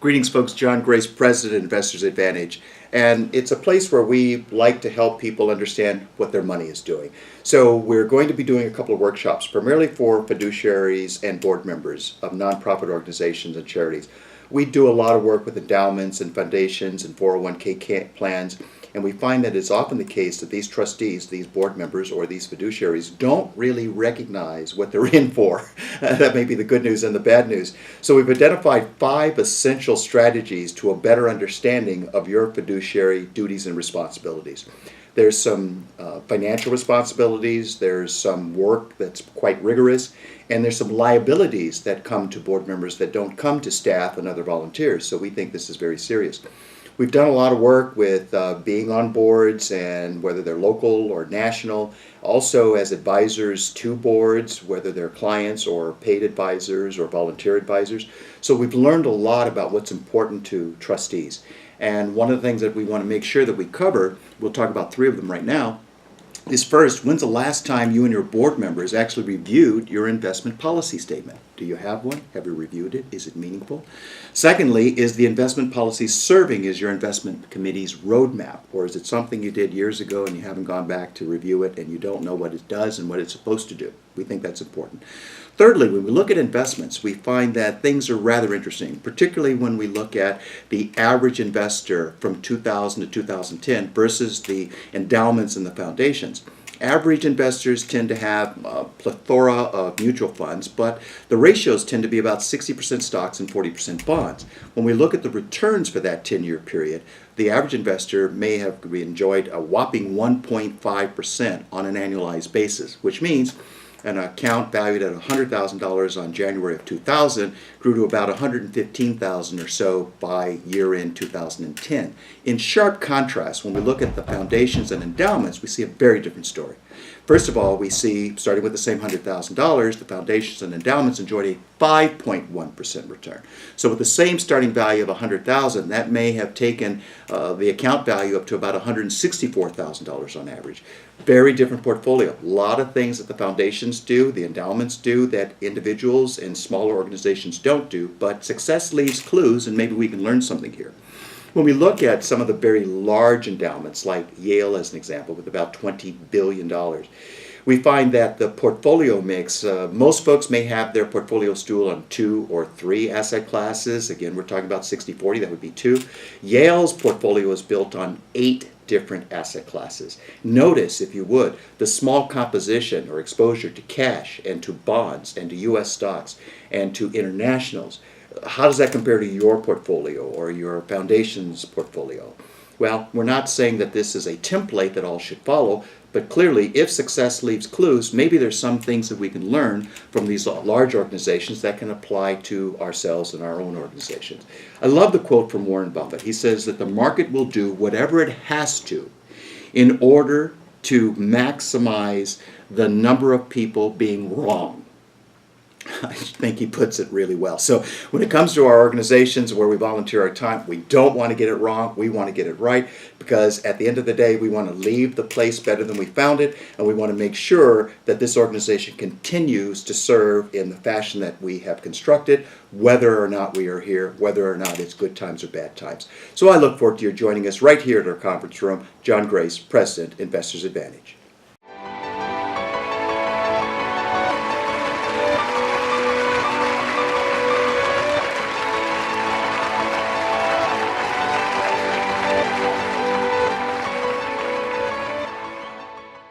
Greetings, folks. John Grace, President, Investors Advantage. And it's a place where we like to help people understand what their money is doing. So we're going to be doing a couple of workshops, primarily for fiduciaries and board members of nonprofit organizations and charities. We do a lot of work with endowments and foundations and 401k plans. And we find that it's often the case that these trustees, these board members, or these fiduciaries don't really recognize what they're in for. That may be the good news and the bad news. So we've identified 5 essential strategies to a better understanding of your fiduciary duties and responsibilities. There's some financial responsibilities, there's some work that's quite rigorous, and there's some liabilities that come to board members that don't come to staff and other volunteers. So we think this is very serious. We've done a lot of work with being on boards, and whether they're local or national, also as advisors to boards, whether they're clients or paid advisors or volunteer advisors. So we've learned a lot about what's important to trustees. And one of the things that we want to make sure that we cover, we'll talk about 3 of them right now, is first, when's the last time you and your board members actually reviewed your investment policy statement? Do you have one? Have you reviewed it? Is it meaningful? Secondly, is the investment policy serving as your investment committee's roadmap? Or is it something you did years ago and you haven't gone back to review it and you don't know what it does and what it's supposed to do? We think that's important. Thirdly, when we look at investments, we find that things are rather interesting, particularly when we look at the average investor from 2000 to 2010 versus the endowments and the foundations. Average investors tend to have a plethora of mutual funds, but the ratios tend to be about 60% stocks and 40% bonds. When we look at the returns for that 10-year period, the average investor may have enjoyed a whopping 1.5% on an annualized basis, which means an account valued at $100,000 on January of 2000 grew to about $115,000 or so by year-end 2010. In sharp contrast, when we look at the foundations and endowments, we see a very different story. First of all, we see, starting with the same $100,000, the foundations and endowments enjoyed a 5.1% return. So with the same starting value of $100,000, that may have taken the account value up to about $164,000 on average. Very different portfolio. A lot of things that the foundations do, the endowments do, that individuals and smaller organizations don't do, but success leaves clues, and maybe we can learn something here. When we look at some of the very large endowments, like Yale as an example, with about $20 billion, we find that the portfolio mix, most folks may have their portfolio stool on 2 or 3 asset classes. Again, we're talking about 60-40, that would be 2. Yale's portfolio is built on 8 different asset classes. Notice, if you would, the small composition or exposure to cash and to bonds and to U.S. stocks and to internationals. How does that compare to your portfolio or your foundation's portfolio? Well, we're not saying that this is a template that all should follow, but clearly, if success leaves clues, maybe there's some things that we can learn from these large organizations that can apply to ourselves and our own organizations. I love the quote from Warren Buffett. He says that the market will do whatever it has to in order to maximize the number of people being wrong. I think he puts it really well. So when it comes to our organizations where we volunteer our time, we don't want to get it wrong. We want to get it right, because at the end of the day, we want to leave the place better than we found it, and we want to make sure that this organization continues to serve in the fashion that we have constructed, whether or not we are here, whether or not it's good times or bad times. So I look forward to your joining us right here at our conference room. John Grace, President, Investors Advantage.